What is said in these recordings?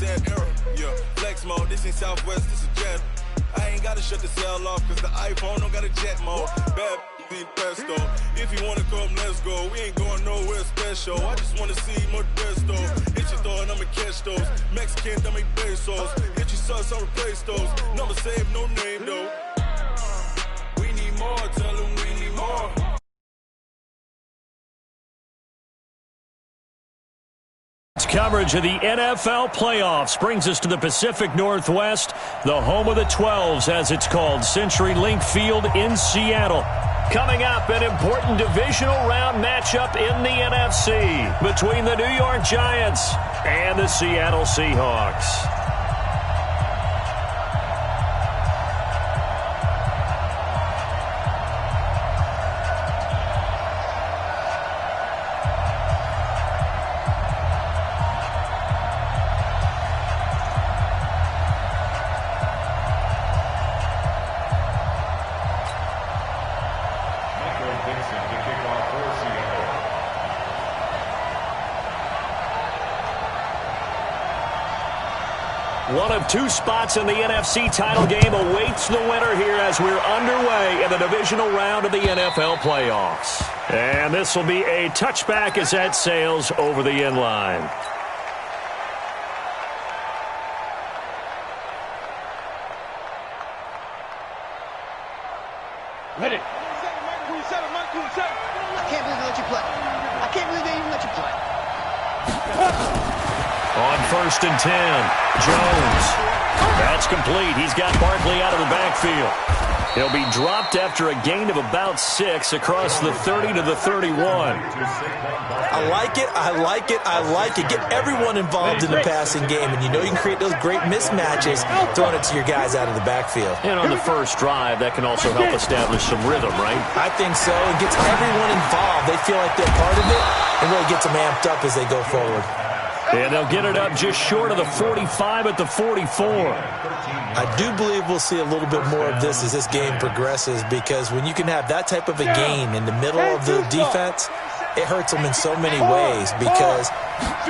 sad era. Yeah, flex mode, this ain't Southwest, this is jet. I ain't gotta shut the cell off, cause the iPhone don't got a jet mode. Bad be pesto. If you wanna come, let's go. We ain't going nowhere special. I just wanna see more desto. Hit your throw and I'ma catch those. Mexican, dummy pesos. Hit your sus, I'll replace those. Number save, no name though. We need more, tell them we need more. Coverage of the NFL playoffs brings us to the Pacific Northwest, the home of the 12s, as it's called, CenturyLink Field in Seattle. Coming up, an important divisional round matchup in the NFC between the New York Giants and the Seattle Seahawks. One of two spots in the NFC title game awaits the winner here as we're underway in the divisional round of the NFL playoffs. And this will be a touchback as that sails over the end line. Ready. I can't believe they let you play. I can't believe they even let you play. On 1st and 10, Jones. That's complete. He's got Barkley out of the backfield. He'll be dropped after a gain of about 6 across the 30 to the 31. I like it, I like it, I like it. Get everyone involved in the passing game, and you know you can create those great mismatches throwing it to your guys out of the backfield. And on the first drive, that can also help establish some rhythm, right? I think so. It gets everyone involved. They feel like they're part of it, and really gets them amped up as they go forward. And they'll get it up just short of the 45 at the 44. I do believe we'll see a little bit more of this as this game progresses, because when you can have that type of a gain in the middle of the defense, it hurts them in so many ways, because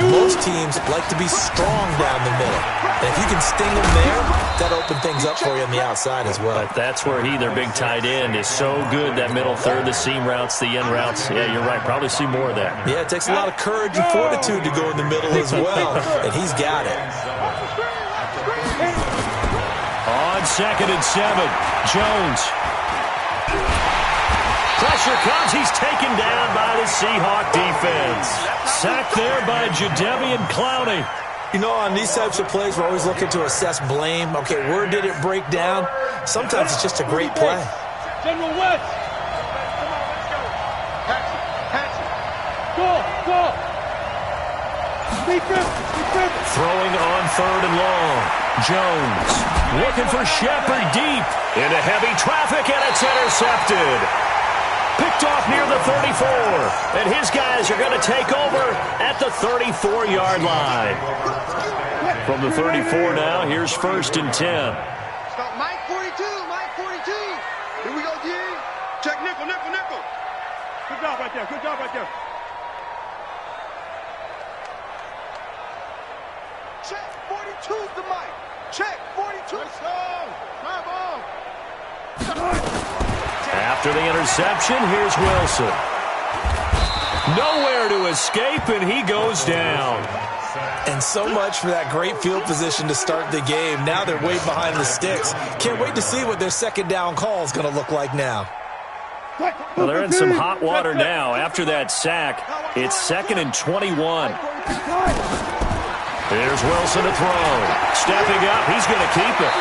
most teams like to be strong down the middle. And if you can sting them there, that'll open things up for you on the outside as well. But that's where their big tight end, is so good, that middle third, the seam routes, the end routes. Yeah, you're right. Probably see more of that. Yeah, it takes a lot of courage and fortitude to go in the middle as well, and he's got it. On 2nd and 7, Jones. Pressure comes. He's taken down by the Seahawk defense. Sacked there by Jadeveon Clowney. You know, on these types of plays, we're always looking to assess blame. Okay, where did it break down? Sometimes it's just a great play. General West. Go. Defense. Throwing on 3rd and long. Jones looking for Shepard deep. Into heavy traffic, and it's intercepted. Picked off near the 34, and his guys are going to take over at the 34-yard line. From the 34 now, here's 1st and 10. Stop Mike 42. Here we go, D. Check nickel. Good job right there. Check 42's the Mike. Check 42. Let's go. My ball. After the interception, here's Wilson. Nowhere to escape, and he goes down. And so much for that great field position to start the game. Now they're way behind the sticks. Can't wait to see what their second down call is going to look like now. Well, they're in some hot water now. After that sack, it's 2nd and 21. Here's Wilson to throw. Stepping up, he's going to keep it.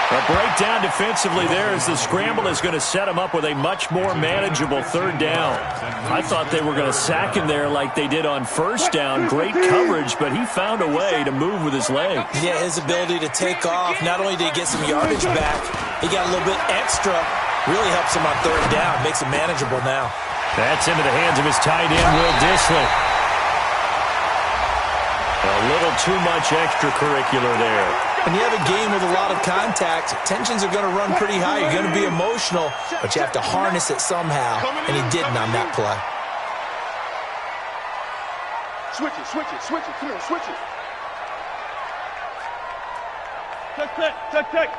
A breakdown defensively there as the scramble is going to set him up with a much more manageable 3rd down. I thought they were going to sack him there like they did on 1st down. Great coverage, but he found a way to move with his legs. Yeah, his ability to take off, not only did he get some yardage back, he got a little bit extra. Really helps him on 3rd down, makes it manageable now. That's into the hands of his tight end, Will Dissly. A little too much extracurricular there. When you have a game with a lot of contact, tensions are going to run pretty high. You're going to be emotional, but you have to harness it somehow, and he didn't on that play. Switch it. Come here, switch it. Check.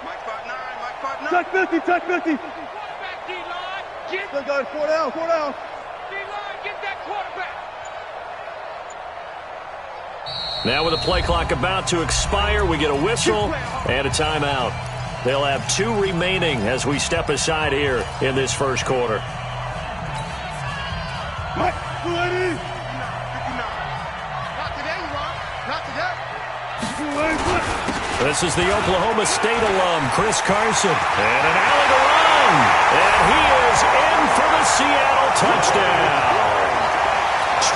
Mike 5'9", Check 50. Quarterback D-line. Get Still got it. 4 down. D-line. Get that quarterback. Now with the play clock about to expire, we get a whistle and a timeout. They'll have 2 remaining as we step aside here in this first quarter. Mike, 280. 59. Not today, Ron. Not today. 280. This is the Oklahoma State alum, Chris Carson. And an alley to run. And he is in for the Seattle touchdown.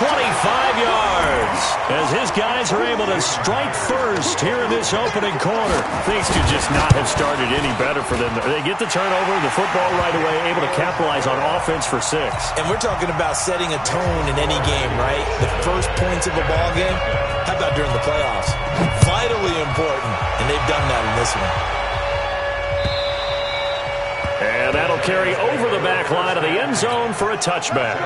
25 yards as his guys are able to strike first here in this opening quarter. Things could just not have started any better for them. They get the turnover, the football right away, able to capitalize on offense for 6. And we're talking about setting a tone in any game, right? The first points of a ball game. How about during the playoffs? Vitally important, and they've done that in this one. And that'll carry over the back line of the end zone for a touchback.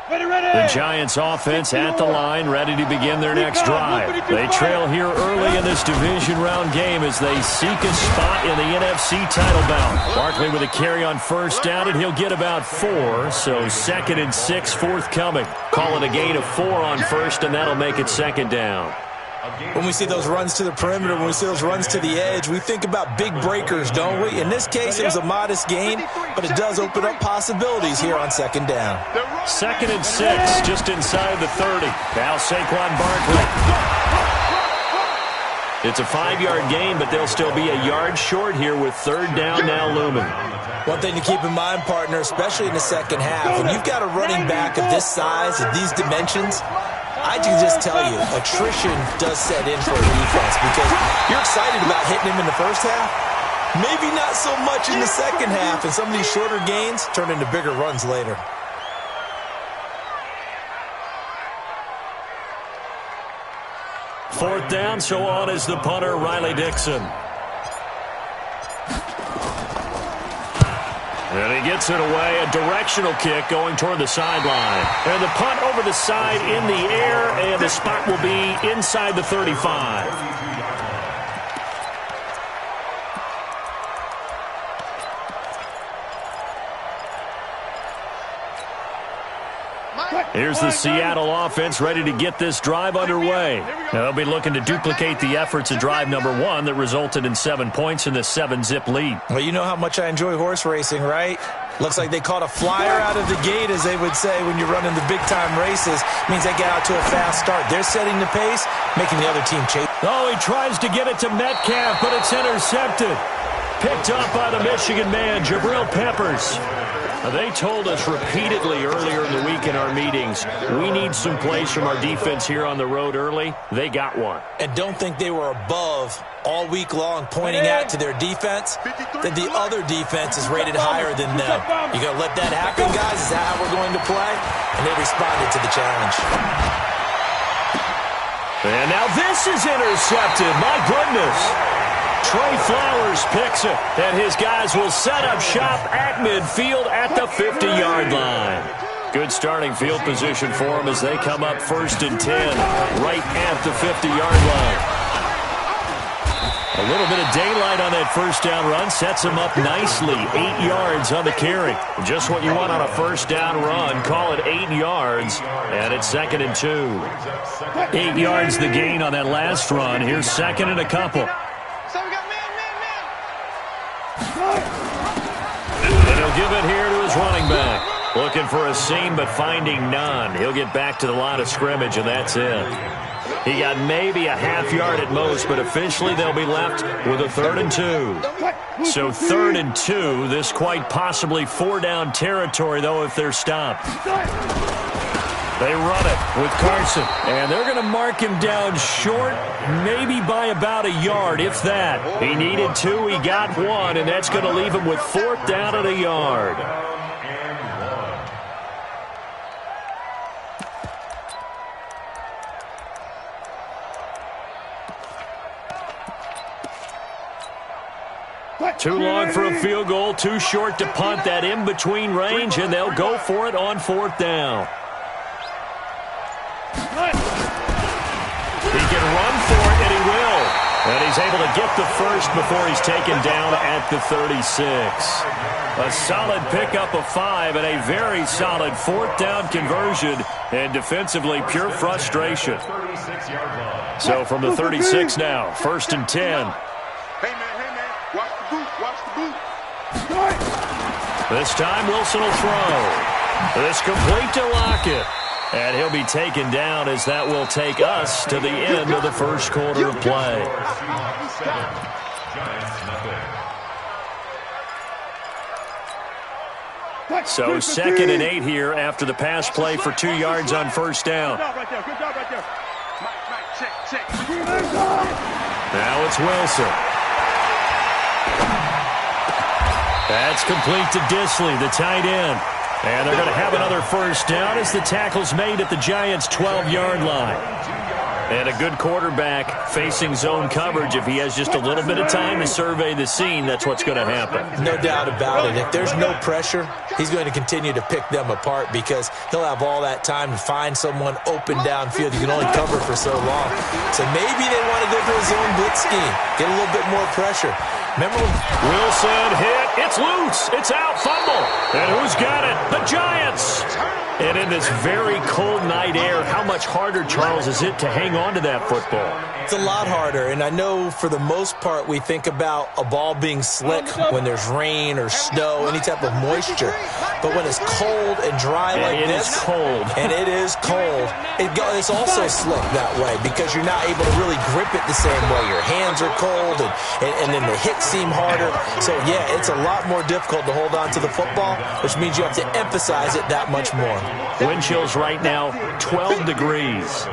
The Giants offense at the line, ready to begin their next drive. They trail here early in this division round game as they seek a spot in the NFC title bout. Barkley with a carry on first down, and he'll get about 4, so 2nd and 6 forthcoming. Call it a gain of 4 on first, and that'll make it 2nd down. When we see those runs to the perimeter, when we see those runs to the edge, we think about big breakers, don't we? In this case, it was a modest gain, but it does open up possibilities here on 2nd down. 2nd and 6, just inside the 30. Now Saquon Barkley. It's a 5-yard gain, but they'll still be a yard short here with 3rd down now looming. One thing to keep in mind, partner, especially in the second half, when you've got a running back of this size, of these dimensions, I can just tell you, attrition does set in for a defense because you're excited about hitting him in the first half. Maybe not so much in the second half, and some of these shorter gains turn into bigger runs later. Fourth down, so on is the punter, Riley Dixon. And he gets it away, a directional kick going toward the sideline. And the punt over the side in the air, and the spot will be inside the 35. Here's the Seattle offense ready to get this drive underway. They'll be looking to duplicate the efforts of drive number 1 that resulted in 7 points in the 7-zip lead. Well, you know how much I enjoy horse racing, right? Looks like they caught a flyer out of the gate, as they would say, when you're running the big-time races. Means they get out to a fast start. They're setting the pace, making the other team chase. Oh, he tries to get it to Metcalf, but it's intercepted. Picked up by the Michigan man, Jabril Peppers. They told us repeatedly earlier in the week in our meetings, we need some plays from our defense here on the road early. They got one. And don't think they were above all week long pointing out to their defense that the other defense is rated higher than them. You going to let that happen, guys? Is that how we're going to play? And they responded to the challenge. And now this is intercepted. My goodness. Trey Flowers picks it, and his guys will set up shop at midfield at the 50-yard line. Good starting field position for them as they come up 1st and 10, right at the 50-yard line. A little bit of daylight on that first down run sets them up nicely. 8 yards on the carry. Just what you want on a first down run. Call it 8 yards, and it's 2nd and 2. 8 yards the gain on that last run. Here's 2nd and a couple. And he'll give it here to his running back. Looking for a seam, but finding none. He'll get back to the line of scrimmage, and that's it. He got maybe a half yard at most, but officially they'll be left with a 3rd and 2. So 3rd and 2, this quite possibly 4-down territory, though, if they're stopped. They run it with Carson, and they're going to mark him down short, maybe by about a yard, if that. He needed 2, he got 1, and that's going to leave him with 4th down and a yard. Too long for a field goal, too short to punt that in-between range, and they'll go for it on 4th down. He can run for it, and he will. And he's able to get the first before he's taken down at the 36. A solid pickup of 5 and a very solid 4th down conversion, and defensively pure frustration. So from the 36 now, 1st and 10. Hey, man, watch the boot, watch the boot. This time Wilson will throw. This complete to Lockett. And he'll be taken down as that will take us to the end of the first quarter of play. So 2nd and 8 here after the pass play for 2 yards on 1st down. Good job right there. Check. Now it's Wilson. That's complete to Disley, the tight end. And they're going to have another 1st down as the tackle's made at the Giants' 12-yard line. And a good quarterback facing zone coverage. If he has just a little bit of time to survey the scene, that's what's going to happen. No doubt about it. If there's no pressure, he's going to continue to pick them apart because he'll have all that time to find someone open downfield. You can only cover for so long. So maybe they want to go to a zone blitz scheme, get a little bit more pressure. Remember when Wilson hit, it's loose, it's out, fumble. And who's got it? The Giants. And in this very cold night air, how much harder, Charles, is it to hang on to that football? It's a lot harder, and I know for the most part we think about a ball being slick when there's rain or snow, any type of moisture. But when it's cold and dry like this, and it is cold, it's also slick that way because you're not able to really grip it the same way. Your hands are cold, and then the hits seem harder. So, yeah, it's a lot more difficult to hold on to the football, which means you have to emphasize it that much more. Wind chills right now, 12 degrees.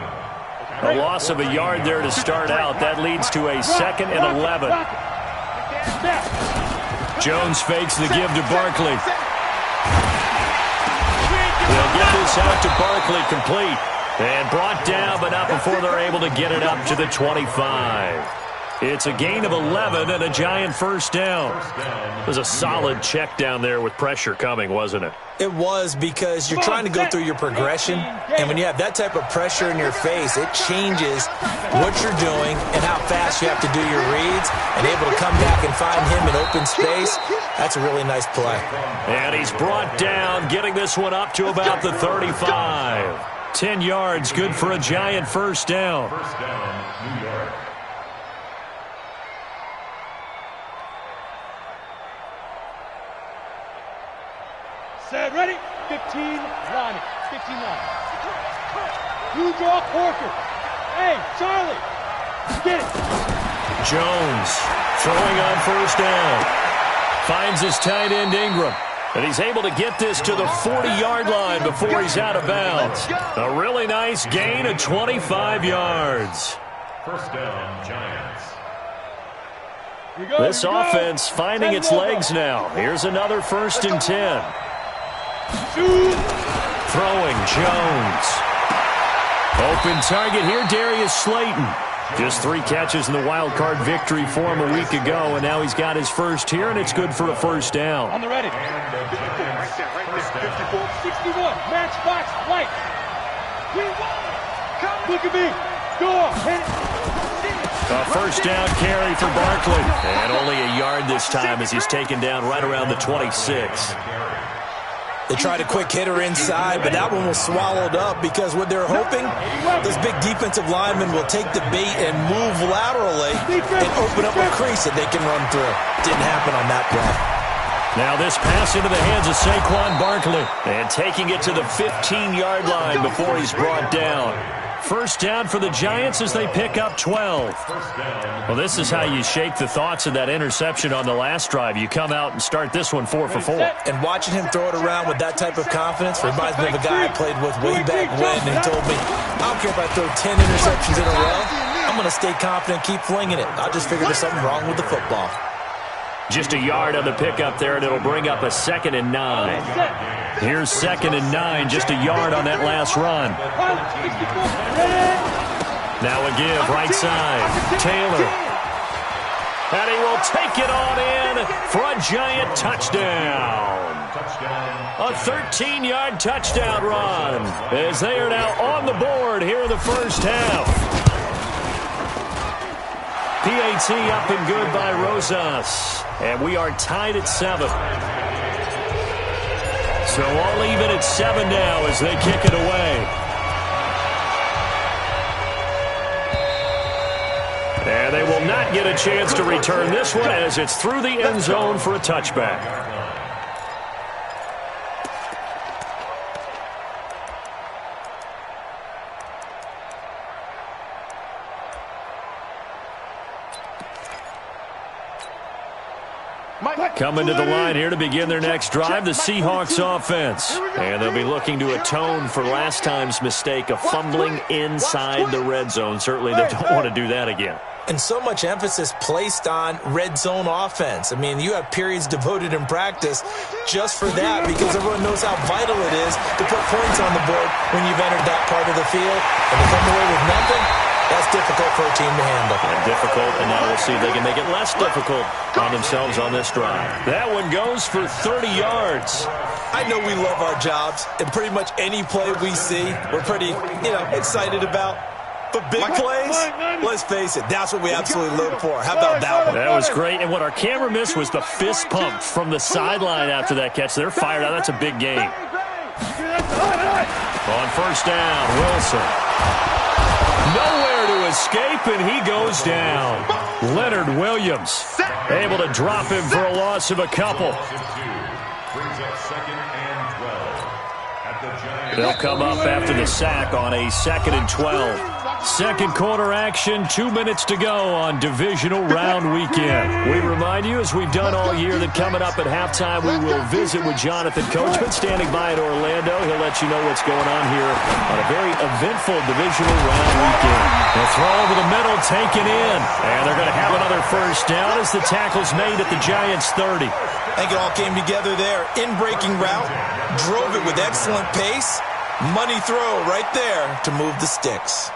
A loss of a yard there to start out. That leads to a 2nd and 11. Jones fakes the give to Barkley. They'll get this out to Barkley complete. And brought down, but not before they're able to get it up to the 25. It's a gain of 11 and a Giant 1st down. It was a solid check down there with pressure coming, wasn't it? It was because you're trying to go through your progression, and when you have that type of pressure in your face, it changes what you're doing and how fast you have to do your reads, and able to come back and find him in open space. That's a really nice play. And he's brought down, getting this one up to about the 35. 10 yards, good for a Giant 1st down. New York. Set, ready? 15 line. 15 line. You draw Corker. Hey, Charlie. Get it. Jones throwing on 1st down. Finds his tight end Ingram. And he's able to get this to the 40-yard line before he's out of bounds. A really nice gain of 25 yards. 1st down, Giants. This offense finding its legs now. Here's another 1st and 10. Throwing Jones. Open target here, Darius Slayton. Just 3 catches in the wild card victory for him a week ago, and now he's got his first here, and it's good for a 1st down. On the ready. 54, 61. Matchbox light. Look at me. Go. Hit it. A 1st down carry for Barkley. And only a yard this time as he's taken down right around the 26. They tried a quick hitter inside, but that one was swallowed up because what they're hoping, those big defensive linemen will take the bait and move laterally and open up a crease that they can run through. Didn't happen on that play. Now this pass into the hands of Saquon Barkley. And taking it to the 15-yard line before he's brought down. 1st down for the Giants as they pick up 12. Well, this is how you shake the thoughts of that interception on the last drive. You come out and start this one 4 for 4. And watching him throw it around with that type of confidence reminds me of a guy I played with way back when, and he told me, I don't care if I throw 10 interceptions in a row. I'm going to stay confident, keep flinging it. I just figured there's something wrong with the football. Just a yard on the pickup there, and it'll bring up a 2nd and 9. Here's 2nd and 9, just a yard on that last run. Now a give, right side. Taylor. And he will take it on in for a giant touchdown. A 13-yard touchdown run as they are now on the board here in the first half. PAT up and good by Rosas. And we are tied at 7. So all even at 7 now as they kick it away. And they will not get a chance to return this one as it's through the end zone for a touchback. Coming to the line here to begin their next drive, the Seahawks offense. And they'll be looking to atone for last time's mistake of fumbling inside the red zone. Certainly they don't want to do that again. And so much emphasis placed on red zone offense. I mean, you have periods devoted in practice just for that because everyone knows how vital it is to put points on the board when you've entered that part of the field. And to come away with nothing, that's difficult for a team to handle. And difficult, and now we'll see if they can make it less difficult on themselves on this drive. That one goes for 30 yards. I know we love our jobs, and pretty much any play we see, we're pretty, excited about. But big plays, let's face it, that's what we absolutely live for. How about that one? That was great, and what our camera missed was the fist pump from the sideline after that catch. They're fired out. That's a big game. On first down, Wilson. Nowhere to escape, and he goes down. Leonard Williams able to drop him for a loss of a couple. They'll come up after the sack on a 2nd and 12. Second quarter action, 2 minutes to go on divisional round weekend. We remind you, as we've done all year, that coming up at halftime, we will visit with Jonathan Coachman standing by in Orlando. He'll let you know what's going on here on a very eventful divisional round weekend. The throw over the middle, taken in. And they're going to have another first down as the tackle's made at the Giants' 30. I think it all came together there. In-breaking route, drove it with excellent pace. Money throw right there to move the sticks.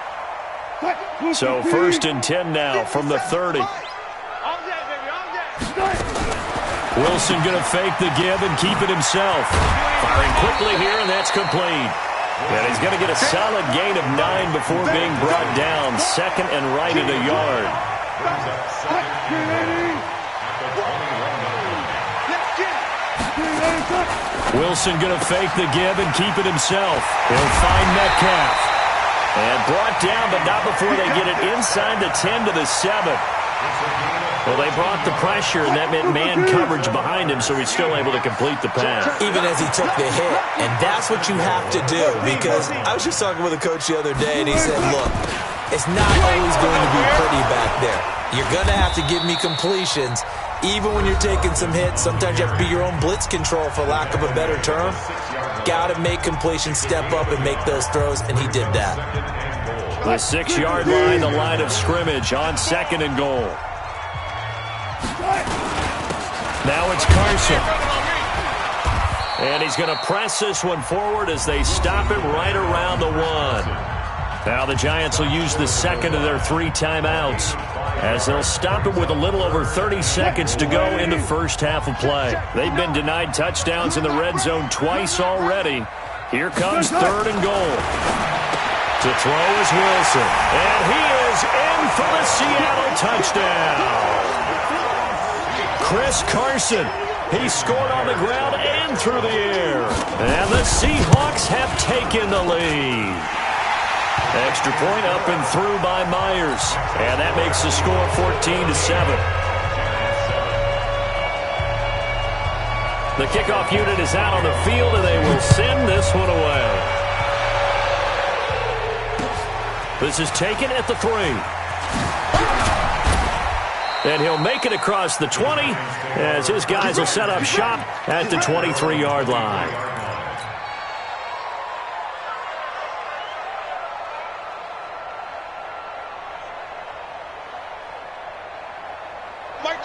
So 1st and 10 now from the 30. Wilson going to fake the give and keep it himself. Firing quickly here, and that's complete. And he's going to get a solid gain of 9 before being brought down. 2nd and right at a yard. Wilson going to fake the give and keep it himself. He'll find Metcalf. And brought down, but not before they get it inside the 10 to the 7. Well, they brought the pressure, and that meant man coverage behind him, so he's still able to complete the pass. Even as he took the hit. And that's what you have to do, because I was just talking with a coach the other day, and he said, look, it's not always going to be pretty back there. You're going to have to give me completions. Even when you're taking some hits, sometimes you have to be your own blitz control, for lack of a better term. Got to make completions, step up, and make those throws, and he did that. The 6-yard line, the line of scrimmage on 2nd and goal. Now it's Carson. And he's going to press this one forward as they stop it right around the 1. Now the Giants will use the 2nd of their 3 timeouts, as they'll stop it with a little over 30 seconds to go in the first half of play. They've been denied touchdowns in the red zone twice already. Here comes 3rd and goal. To throw is Wilson. And he is in for the Seattle touchdown. Chris Carson. He scored on the ground and through the air. And the Seahawks have taken the lead. Extra point up and through by Myers. And that makes the score 14 to 7. The kickoff unit is out on the field, and they will send this one away. This is taken at the 3. And he'll make it across the 20 as his guys will set up shop at the 23-yard line.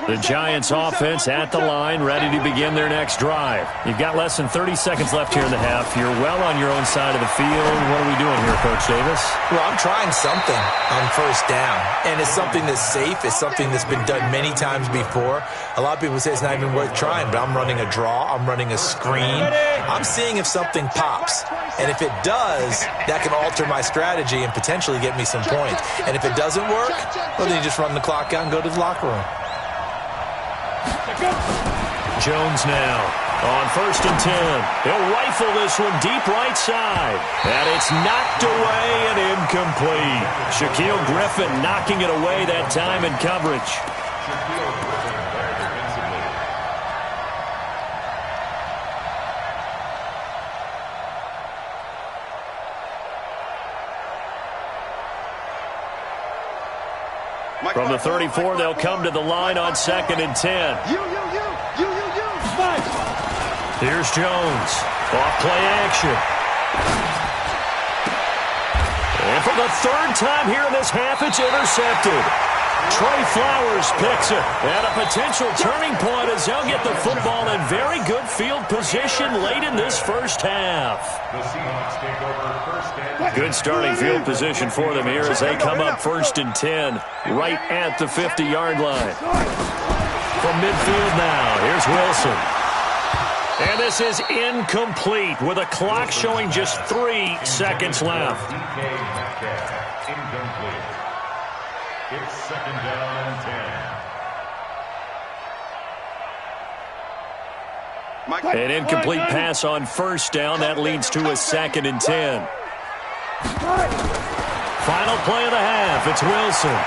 The Giants offense at the line, ready to begin their next drive. You've got less than 30 seconds left here in the half. You're well on your own side of the field. What are we doing here, Coach Davis? Well, I'm trying something on first down, and it's something that's safe. It's something that's been done many times before. A lot of people say it's not even worth trying, but I'm running a draw. I'm running a screen. I'm seeing if something pops, and if it does, that can alter my strategy and potentially get me some points. And if it doesn't work, well, then you just run the clock out and go to the locker room. Jones now on 1st and 10. He'll rifle this one deep right side. And it's knocked away and incomplete. Shaquille Griffin knocking it away that time in coverage. From the 34, they'll come to the line on 2nd and 10. Here's Jones. Off-play action. And for the 3rd time here in this half, it's intercepted. Trey Flowers picks it. And a potential turning point as they'll get the football in very good field position late in this first half. Good starting field position for them here as they come up 1st and 10, right at the 50-yard line. From midfield now, here's Wilson. And this is incomplete with a clock showing just 3 seconds left. Incomplete. It's 2nd down and 10. An incomplete pass on 1st down. That leads to a 2nd and 10. Final play of the half. It's Wilson.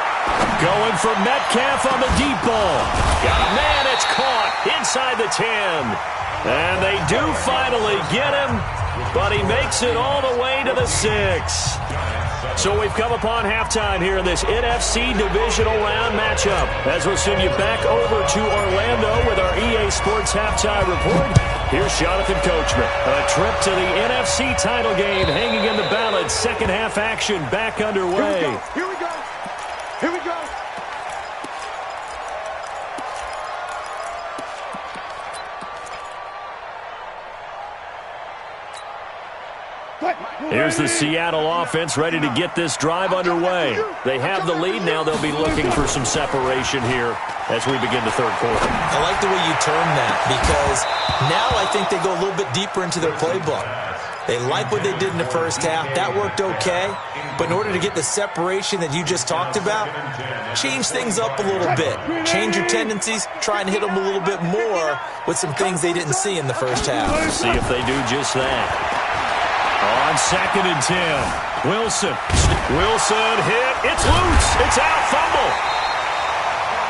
Going for Metcalf on the deep ball. Got a man. It's caught inside the 10. And they do finally get him, but he makes it all the way to the 6. So we've come upon halftime here in this NFC Divisional Round matchup. As we'll send you back over to Orlando with our EA Sports Halftime Report, here's Jonathan Coachman. A trip to the NFC title game hanging in the balance. Second half action back underway. Here we go. Here we go. Here's the Seattle offense ready to get this drive underway. They have the lead now. They'll be looking for some separation here as we begin the 3rd quarter. I like the way you term that because now I think they go a little bit deeper into their playbook. They like what they did in the first half. That worked okay. But in order to get the separation that you just talked about, change things up a little bit. Change your tendencies. Try and hit them a little bit more with some things they didn't see in the first half. See if they do just that. On 2nd and 10, Wilson hit. It's loose. It's out. Fumble.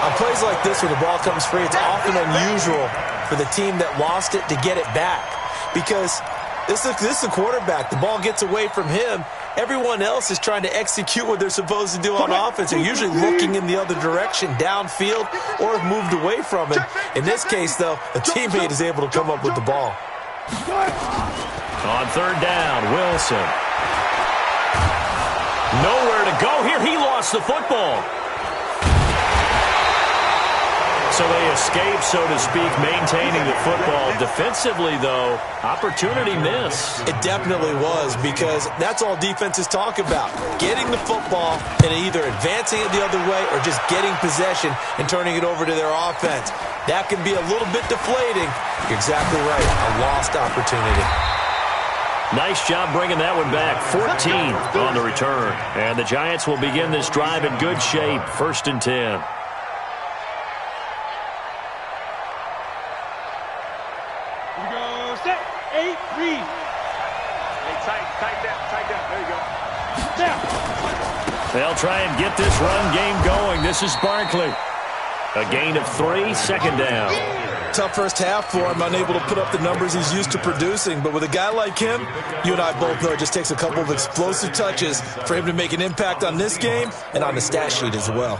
On plays like this where the ball comes free, it's often unusual for the team that lost it to get it back because this is a quarterback. The ball gets away from him. Everyone else is trying to execute what they're supposed to do on offense. They're usually looking in the other direction, downfield, or have moved away from it. In this case, though, a teammate is able to come up with the ball. On 3rd down, Wilson. Nowhere to go here. He lost the football. So they escape, so to speak, maintaining the football. Defensively, though, opportunity miss. It definitely was because that's all defenses talk about. Getting the football and either advancing it the other way or just getting possession and turning it over to their offense. That can be a little bit deflating. You're exactly right. A lost opportunity. Nice job bringing that one back. 14 on the return. And the Giants will begin this drive in good shape. 1st and 10. They'll try and get this run game going. This is Barkley. A gain of 3, 2nd down. Tough first half for him, unable to put up the numbers he's used to producing. But with a guy like him, you and I both know it just takes a couple of explosive touches for him to make an impact on this game and on the stat sheet as well.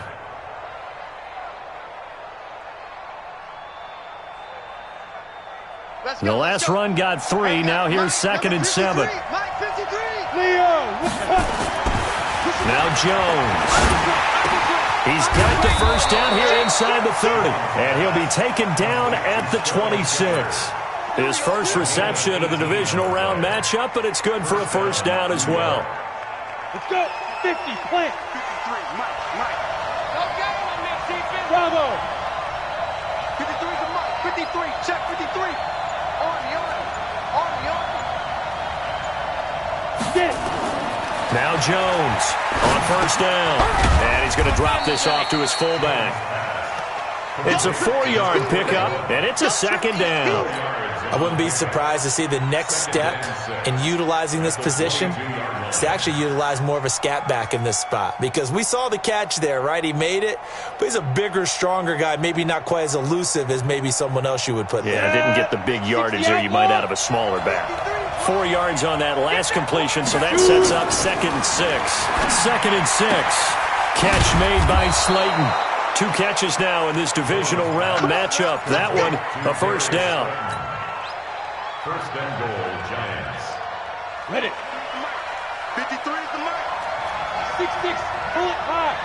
The last run got 3. Now here's 2nd and 7. Now Jones. He's got the first down here inside the 30, and he'll be taken down at the 26. His first reception of the divisional round matchup, but it's good for a first down as well. Let's go. 50, plant. 53, Mike. Don't get him on that defense. Bravo. 53 to Mike. 53, check 53. On the. Get. Now Jones on first down, and he's going to drop this off to his fullback. It's a 4-yard pickup, and it's a second down. I wouldn't be surprised to see the next step in utilizing this position is to actually utilize more of a scat back in this spot, because we saw the catch there, right? He made it, but he's a bigger, stronger guy, maybe not quite as elusive as maybe someone else you would put there. Yeah, didn't get the big yardage there you might out of a smaller back. 4 yards on that last completion, so that sets up 2nd and 6. 2nd and 6. Catch made by Slayton. 2 catches now in this divisional round matchup. That one, a first down. First and goal, Giants. Ready. 53 is the Mike. 6-6. Pull it high.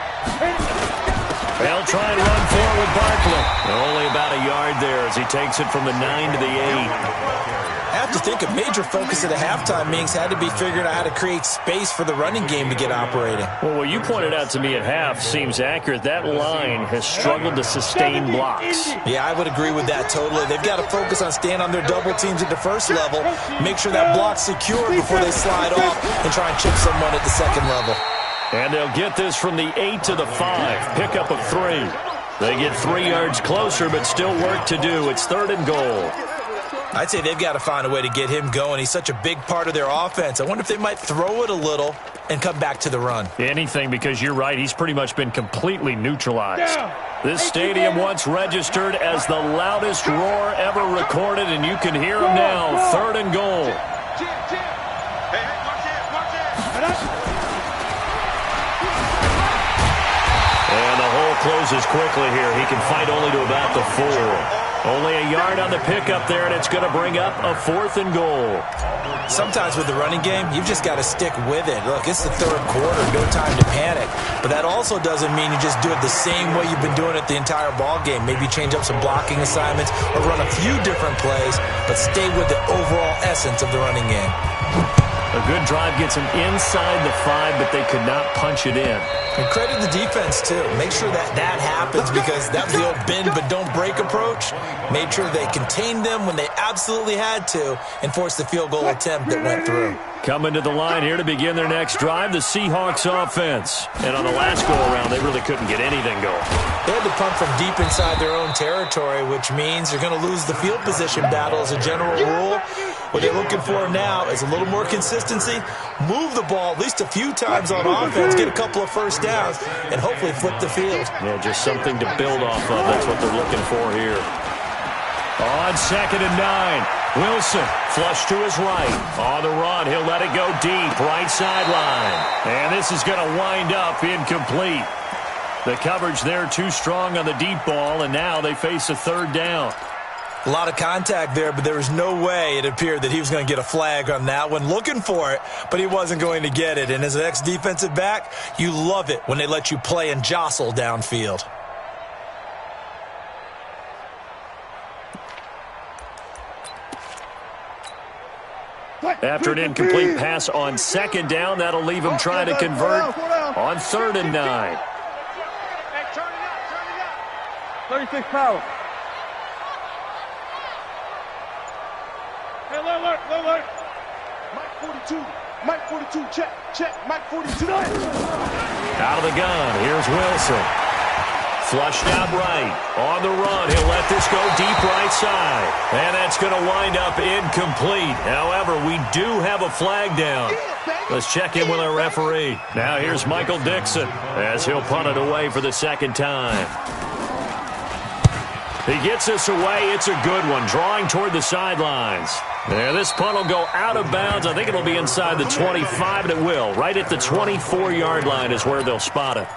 They'll try and run forward with Barkley. Only about a yard there as he takes it from the 9 to the 8. I have to think a major focus at the halftime meetings had to be figuring out how to create space for the running game to get operating. Well, what you pointed out to me at half seems accurate. That line has struggled to sustain blocks. Yeah, I would agree with that totally. They've got to focus on staying on their double teams at the first level, make sure that block's secure before they slide off, and try and chip someone at the second level. And they'll get this from the 8 to the 5. Pickup of 3. They get 3 yards closer, but still work to do. It's 3rd and goal. I'd say they've got to find a way to get him going. He's such a big part of their offense. I wonder if they might throw it a little and come back to the run. Anything, because you're right, he's pretty much been completely neutralized. This stadium once registered as the loudest roar ever recorded, and you can hear him now. 3rd and goal. Hey, watch it. And the hole closes quickly here. He can fight only to about the 4. Only a yard on the pickup there, and it's going to bring up a 4th and goal. Sometimes with the running game, you've just got to stick with it. Look, it's the 3rd quarter, no time to panic. But that also doesn't mean you just do it the same way you've been doing it the entire ball game. Maybe change up some blocking assignments or run a few different plays, but stay with the overall essence of the running game. A good drive gets them inside the 5, but they could not punch it in. And credit the defense, too. Make sure that happens, because that was the old bend but don't break approach. Made sure they contained them when they absolutely had to and forced the field goal attempt that went through. Coming to the line here to begin their next drive, the Seahawks offense. And on the last go-around, they really couldn't get anything going. They had to punt from deep inside their own territory, which means you're going to lose the field position battle as a general rule. What they're looking for now is a little more consistency, move the ball at least a few times on offense, get a couple of first downs, and hopefully flip the field. Yeah, just something to build off of. That's what they're looking for here. On 2nd and 9, Wilson flush to his right. On the run, he'll let it go deep, right sideline. And this is going to wind up incomplete. The coverage there too strong on the deep ball, and now they face a 3rd down. A lot of contact there, but there was no way it appeared that he was going to get a flag on that one. Looking for it, but he wasn't going to get it. And as an ex-defensive back, you love it when they let you play and jostle downfield. After an incomplete pass on 2nd down, that'll leave him trying to convert on 3rd and 9. Hey, turn it up. 36 power. Hey, look. Mike 42, check. Mike 42. Out of the gun, here's Wilson. Flushed out right. On the run, he'll let this go deep right side. And that's going to wind up incomplete. However, we do have a flag down. Let's check in with our referee. Now here's Michael Dixon as he'll punt it away for the 2nd time. He gets this away. It's a good one, drawing toward the sidelines. There, this punt will go out of bounds. I think it'll be inside the 25, and it will. Right at the 24-yard line is where they'll spot it.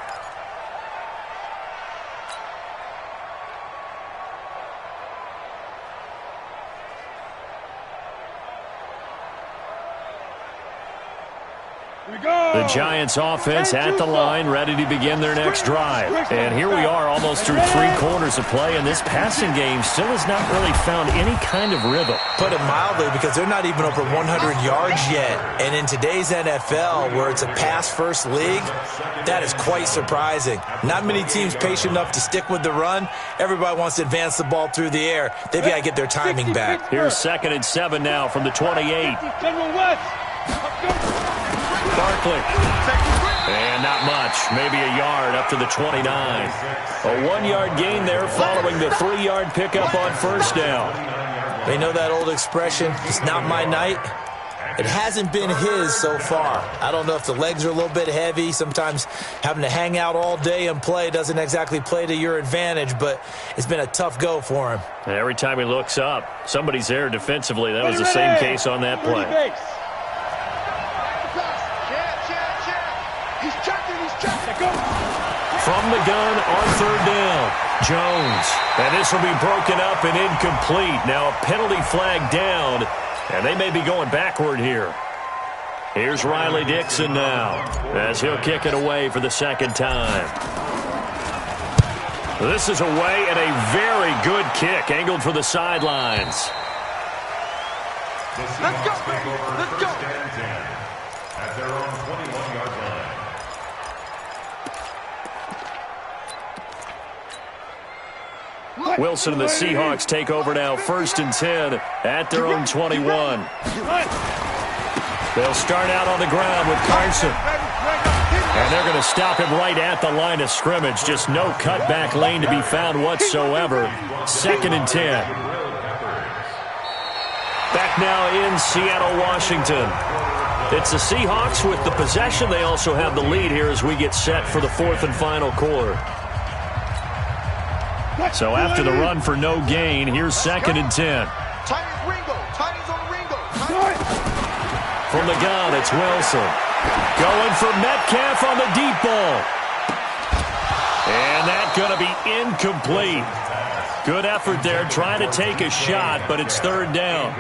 The Giants offense at the line, ready to begin their next drive. And here we are almost through 3 quarters of play, and this passing game still has not really found any kind of rhythm. Put it mildly, because they're not even over 100 yards yet. And in today's NFL, where it's a pass-first league, that is quite surprising. Not many teams patient enough to stick with the run. Everybody wants to advance the ball through the air. They've got to get their timing back. Here's 2nd and 7 now from the 28. Barkley. And not much. Maybe a yard up to the 29. A 1-yard gain there following the 3-yard pickup on first down. They know that old expression, it's not my night. It hasn't been his so far. I don't know if the legs are a little bit heavy. Sometimes having to hang out all day and play doesn't exactly play to your advantage, but it's been a tough go for him. And every time he looks up, somebody's there defensively. That was the same case on that play. From the gun on 3rd down, Jones. And this will be broken up and incomplete. Now a penalty flag down, and they may be going backward here. Here's Riley Dixon now, as he'll kick it away for the 2nd time. This is away, and a very good kick, angled for the sidelines. Let's go, baby. Let's go. At their own 21-yard line. Wilson and the Seahawks take over now, 1st and 10 at their own 21. They'll start out on the ground with Carson. And they're going to stop him right at the line of scrimmage. Just no cutback lane to be found whatsoever. 2nd and 10. Back now in Seattle, Washington. It's the Seahawks with the possession. They also have the lead here as we get set for the 4th and final quarter. So after the run for no gain, here's 2nd and 10. Tiny's Ringo. Tiny's on Ringo. From the gun, it's Wilson. Going for Metcalf on the deep ball. And that's going to be incomplete. Good effort there, trying to take a shot, but it's 3rd down.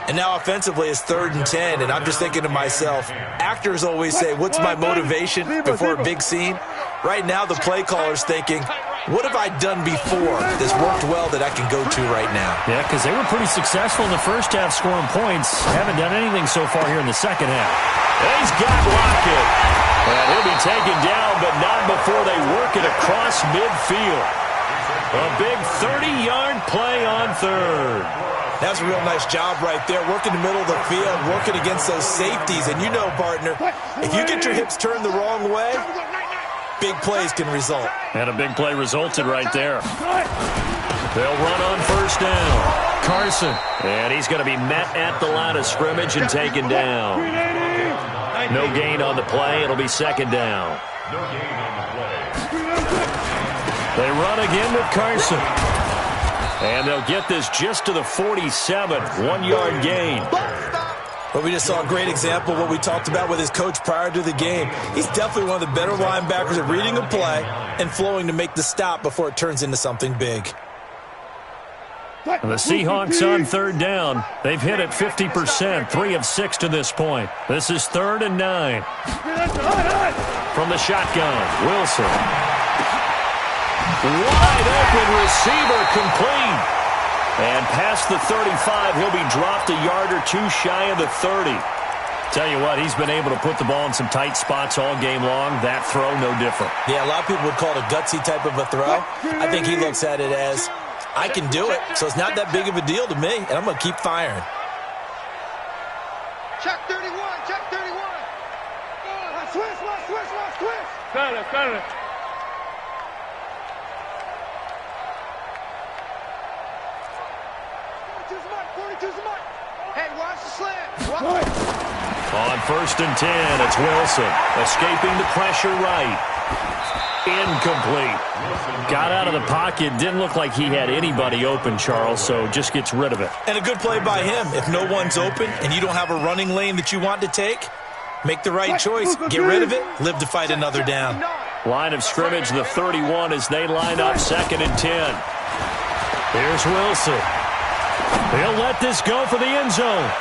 And now offensively it's 3rd and 10, and I'm just thinking to myself, actors always say, what's my motivation before a big scene? Right now the play caller's thinking, what have I done before that's worked well that I can go to right now? Yeah, because they were pretty successful in the first half scoring points. Haven't done anything so far here in the second half. He's got Lockett. And he'll be taken down, but not before they work it across midfield. A big 30-yard play on 3rd. That's a real nice job right there, working the middle of the field, working against those safeties. And you know, partner, if you get your hips turned the wrong way, big plays can result. And a big play resulted right there. They'll run on 1st down. Carson. And he's going to be met at the line of scrimmage and taken down. No gain on the play. It'll be 2nd down. No gain on the play. They run again with Carson. And they'll get this just to the 47. 1-yard gain. But we just saw a great example of what we talked about with his coach prior to the game. He's definitely one of the better linebackers at reading a play and flowing to make the stop before it turns into something big. And the Seahawks on 3rd down. They've hit it 50%, 3 of 6 to this point. This is 3rd and 9. From the shotgun, Wilson. Wide open receiver, complete. And past the 35, he'll be dropped a yard or 2 shy of the 30. Tell you what, he's been able to put the ball in some tight spots all game long. That throw, no different. Yeah, a lot of people would call it a gutsy type of a throw. I think he looks at it as, I can do it, so it's not that big of a deal to me, and I'm going to keep firing. Check 31. Check 31. Switch. Got it. 42's the mark. Hey, watch the slant. On 1st and 10, it's Wilson. Escaping the pressure right. Incomplete. Got out of the pocket. Didn't look like he had anybody open, Charles, so just gets rid of it. And a good play by him. If no one's open and you don't have a running lane that you want to take, make the right choice. Get rid of it. Live to fight another down. Line of scrimmage, the 31 as they line up 2nd and 10. Here's Wilson. He'll let this go for the end zone.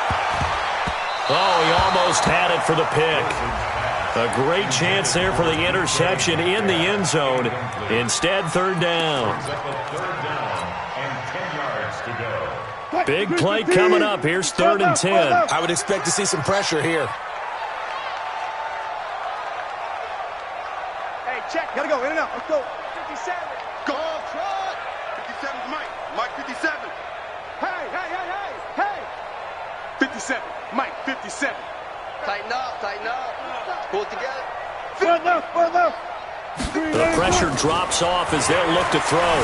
Oh, he almost had it for the pick. A great chance there for the interception in the end zone. Instead, third down. Big play coming up. Here's 3rd and 10. I would expect to see some pressure here. Hey, check. Gotta go. In and out. Let's go. 57. Go. Try. 57's Mike. Mike 57. Hey, hey, hey, hey, hey. 57. Mike 57. Tighten up, tighten up. Pull it together. One left, one left. The pressure drops off as they'll look to throw.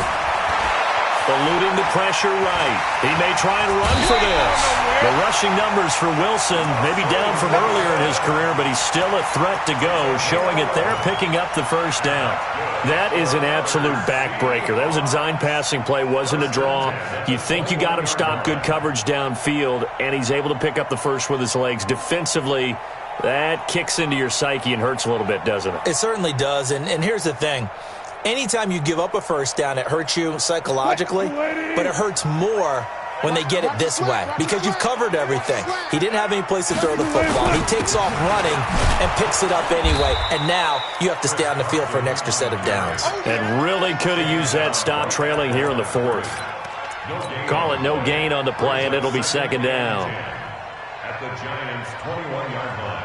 Eluding the pressure right. He may try and run for this. The rushing numbers for Wilson may be down from earlier in his career, but he's still a threat to go, showing it there, picking up the first down. That is an absolute backbreaker. That was a design passing play, wasn't a draw. You think you got him stopped, good coverage downfield, and he's able to pick up the first with his legs. Defensively, that kicks into your psyche and hurts a little bit, doesn't it? It certainly does, and here's the thing. Anytime you give up a first down, it hurts you psychologically, but it hurts more when they get it this way because you've covered everything. He didn't have any place to throw the football. He takes off running and picks it up anyway, and now you have to stay on the field for an extra set of downs. And really could have used that stop trailing here in the 4th. Call it no gain on the play, and it'll be 2nd down. At the Giants' 21-yard line.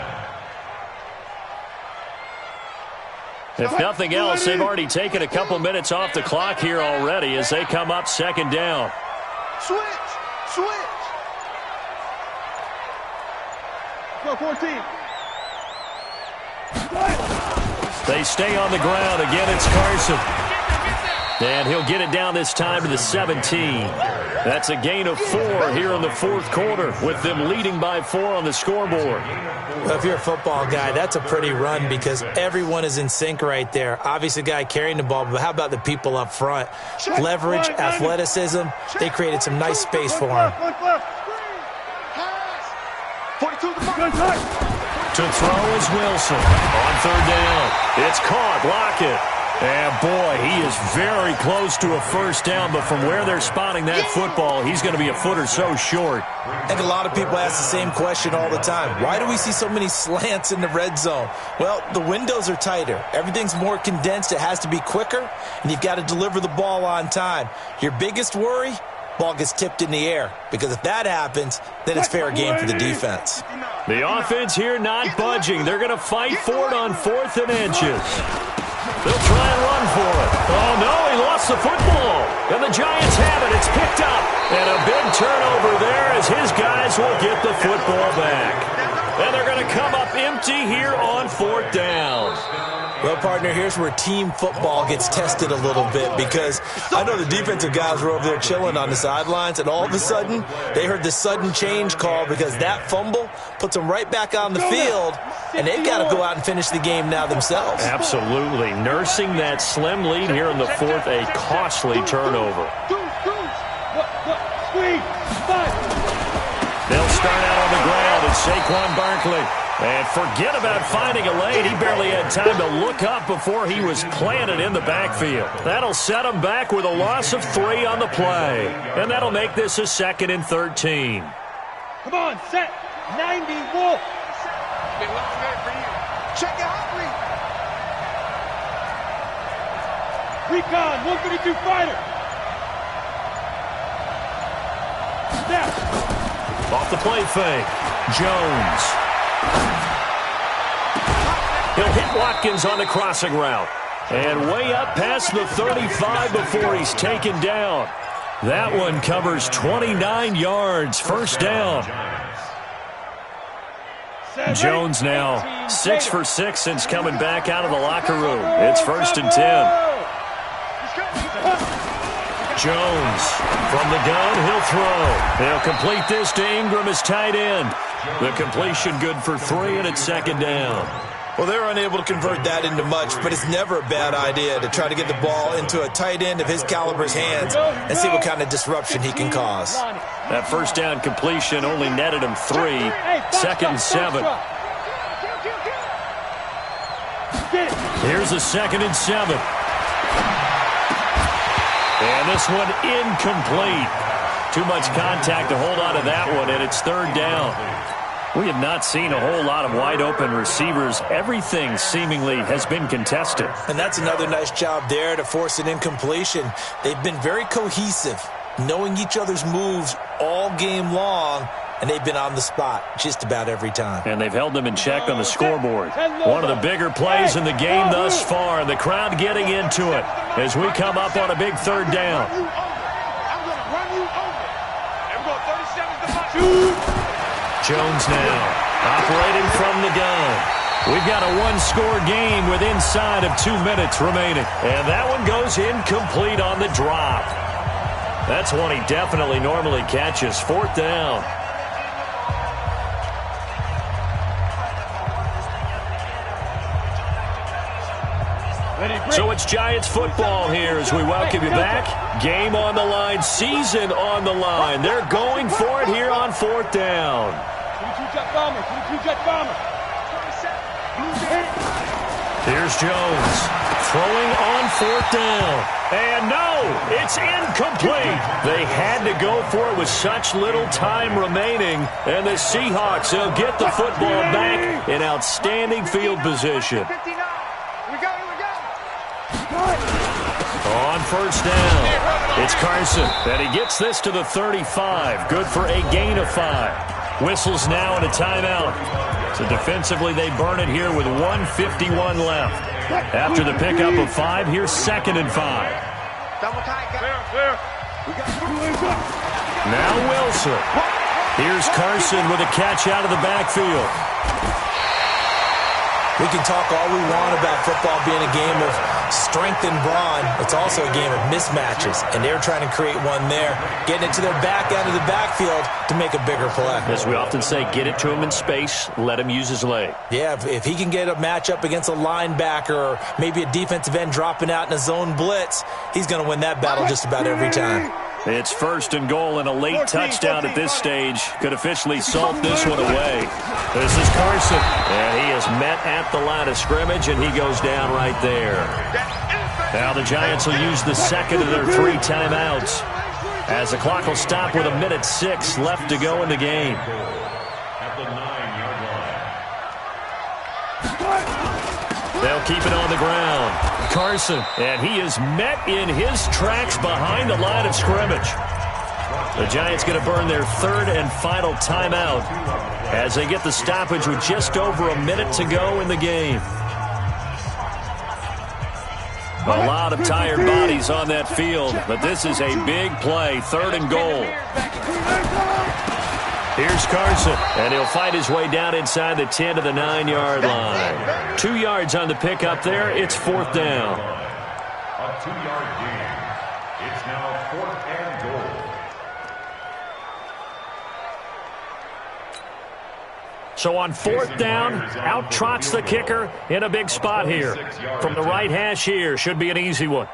If nothing else, they've already taken a couple minutes off the clock here already as they come up 2nd down. Switch. Switch. Go 14. They stay on the ground. Again, it's Carson. And he'll get it down this time to the 17. That's a gain of 4 here in the 4th quarter with them leading by 4 on the scoreboard. Well, if you're a football guy, that's a pretty run because everyone is in sync right there. Obviously, the guy carrying the ball, but how about the people up front? Leverage, athleticism, they created some nice space for him. 42 to the Good touch. To throw is Wilson on 3rd down. It's caught. Lockett. And, boy, he is very close to a first down, but from where they're spotting that football, he's going to be a foot or so short. And a lot of people ask the same question all the time. Why do we see so many slants in the red zone? Well, the windows are tighter. Everything's more condensed. It has to be quicker, and you've got to deliver the ball on time. Your biggest worry? Ball gets tipped in the air, because if that happens, then it's fair game for the defense. The offense here not budging. They're going to fight for it on 4th and inches. They'll try and run for it. Oh, no, he lost the football. And the Giants have it. It's picked up. And a big turnover there as his guys will get the football back. And they're going to come up empty here on 4th down. Well, partner, here's where team football gets tested a little bit because I know the defensive guys were over there chilling on the sidelines, and all of a sudden they heard the sudden change call because that fumble puts them right back on the field, and they've got to go out and finish the game now themselves. Absolutely. Nursing that slim lead here in the 4th, a costly turnover. Squeeze. They'll start out on the ground, and Saquon Barkley. And forget about finding a lane. He barely had time to look up before he was planted in the backfield. That'll set him back with a loss of 3 on the play. And that'll make this a 2nd and 13. Come on, set. 90, Wolf. Been a long day for you. Check it out, Recon, 132 fighter. Step. Off the play fake. Jones. He'll hit Watkins on the crossing route. And way up past the 35 before he's taken down. That one covers 29 yards. First down. Jones now 6 for 6 since coming back out of the locker room. It's 1st and 10. Jones from the gun, he'll throw. They'll complete this to Ingram as tight end. The completion good for 3, and it's 2nd down. Well, they're unable to convert that into much, but it's never a bad idea to try to get the ball into a tight end of his caliber's hands and see what kind of disruption he can cause. That first down completion only netted him 3. 2nd and 7. Here's a 2nd and 7. And this one incomplete. Too much contact to hold on to that one, and it's 3rd down. We have not seen a whole lot of wide-open receivers. Everything seemingly has been contested. And that's another nice job there to force an incompletion. They've been very cohesive, knowing each other's moves all game long, and they've been on the spot just about every time. And they've held them in check on the scoreboard. One of the bigger plays in the game thus far, and the crowd getting into it as we come up on a big third down. I'm going to run you over. And we're going 37 to my Jones now operating from the gun. We've got a one-score game with inside of 2 minutes remaining. And that one goes incomplete on the drop. That's one he definitely normally catches. Fourth down. So it's Giants football here as we welcome you back. Game on the line, season on the line. They're going for it here on fourth down. Here's Jones throwing on fourth down. And no, it's incomplete. They had to go for it with such little time remaining. And the Seahawks, they'll get the football back in outstanding field position. On first down, it's Carson, and he gets this to the 35. Good for a gain of 5. Whistles now and a timeout. So defensively, they burn it here with 1:51 left. After the pickup of 5, here's 2nd and 5. Now Wilson. Here's Carson with a catch out of the backfield. We can talk all we want about football being a game of strength and brawn. It's also a game of mismatches, and they're trying to create one there, getting it to their back end of the backfield to make a bigger play. As we often say, get it to him in space, let him use his leg. Yeah, if he can get a matchup against a linebacker or maybe a defensive end dropping out in a zone blitz, he's going to win that battle just about every time. It's 1st and goal, and a late touchdown at this stage could officially salt this one away. This is Carson, and he is met at the line of scrimmage, and he goes down right there. Now the Giants will use the second of their 3 timeouts as the clock will stop with 1:06 left to go in the game. At the 9-yard line. They'll keep it on the ground. Carson, and he is met in his tracks behind the line of scrimmage. The Giants going to burn their 3rd and final timeout as they get the stoppage with just over a minute to go in the game. A lot of tired bodies on that field, but this is a big play, 3rd and goal. Here's Carson, and he'll fight his way down inside the 10 to the 9-yard line. 2 yards on the pickup there. It's 4th down. A 2-yard gain. It's now 4th and goal. So on 4th down, out trots the kicker in a big spot here. From the right hash here, should be an easy one.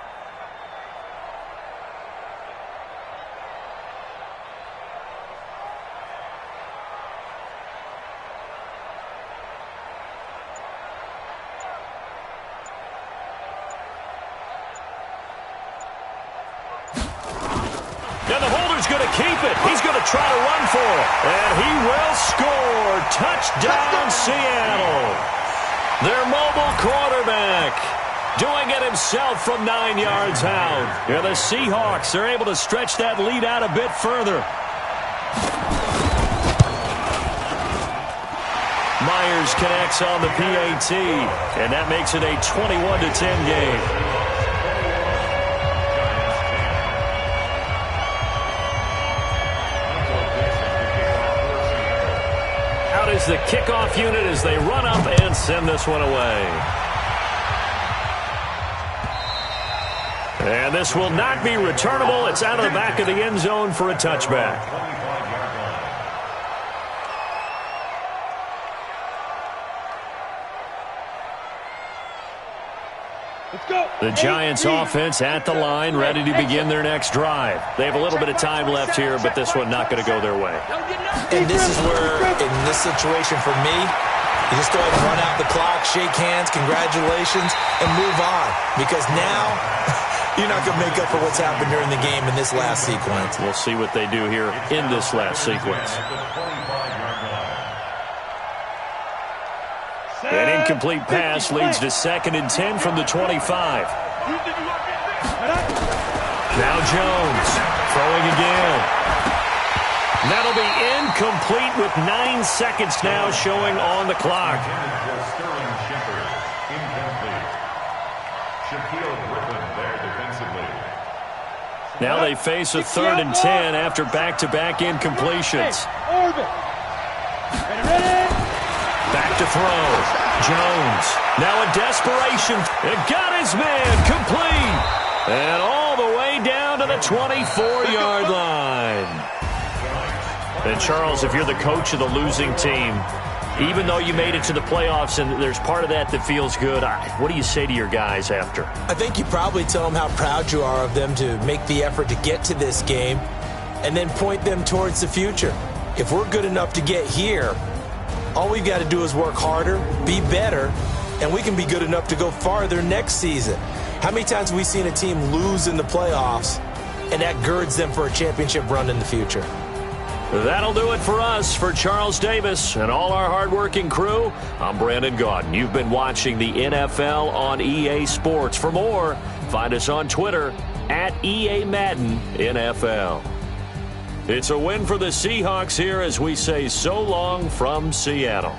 And the holder's going to keep it. He's going to try to run for it. And he will score. Touchdown, Seattle. Their mobile quarterback doing it himself from 9 yards out. Yeah, the Seahawks are able to stretch that lead out a bit further. Myers connects on the PAT, and that makes it a 21-10 game. Is the kickoff unit as they run up and send this one away. And this will not be returnable. It's out of the back of the end zone for a touchback. The Giants offense at the line, ready to begin their next drive. They have a little bit of time left here, but this one not going to go their way. And this is where, in this situation for me, you just go ahead and run out the clock, shake hands, congratulations, and move on. Because now, you're not going to make up for what's happened during the game in this last sequence. We'll see what they do here in this last sequence. An incomplete pass leads to 2nd and 10 from the 25. Now Jones throwing again. That'll be incomplete with 9 seconds now showing on the clock. Now they face a 3rd and 10 after back-to-back incompletions. Back to throw. Jones. Now a desperation. It got his man complete. And all the way down to the 24-yard line. And, Charles, if you're the coach of the losing team, even though you made it to the playoffs and there's part of that feels good, what do you say to your guys after? I think you probably tell them how proud you are of them to make the effort to get to this game and then point them towards the future. If we're good enough to get here, all we've got to do is work harder, be better, and we can be good enough to go farther next season. How many times have we seen a team lose in the playoffs, and that girds them for a championship run in the future? That'll do it for us. For Charles Davis and all our hardworking crew, I'm Brandon Gaudin. You've been watching the NFL on EA Sports. For more, find us on Twitter at EA Madden NFL. It's a win for the Seahawks here as we say so long from Seattle.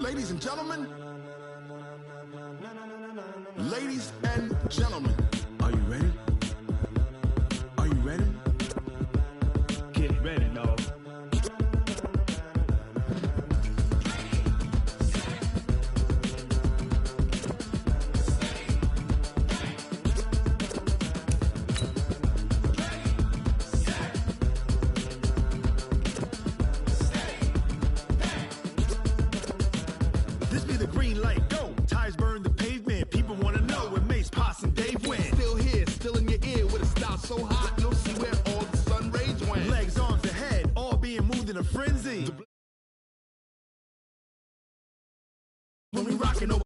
Ladies and gentlemen, are you ready? Are you ready? Get ready, dog. This be the green light, go. Tires burn the pavement. People want to know where Mace, Poss, and Dave went. Still here, still in your ear with a style so hot, you'll see where all the sun rays went. Legs, arms, and head, all being moved in a frenzy. When we rockin' over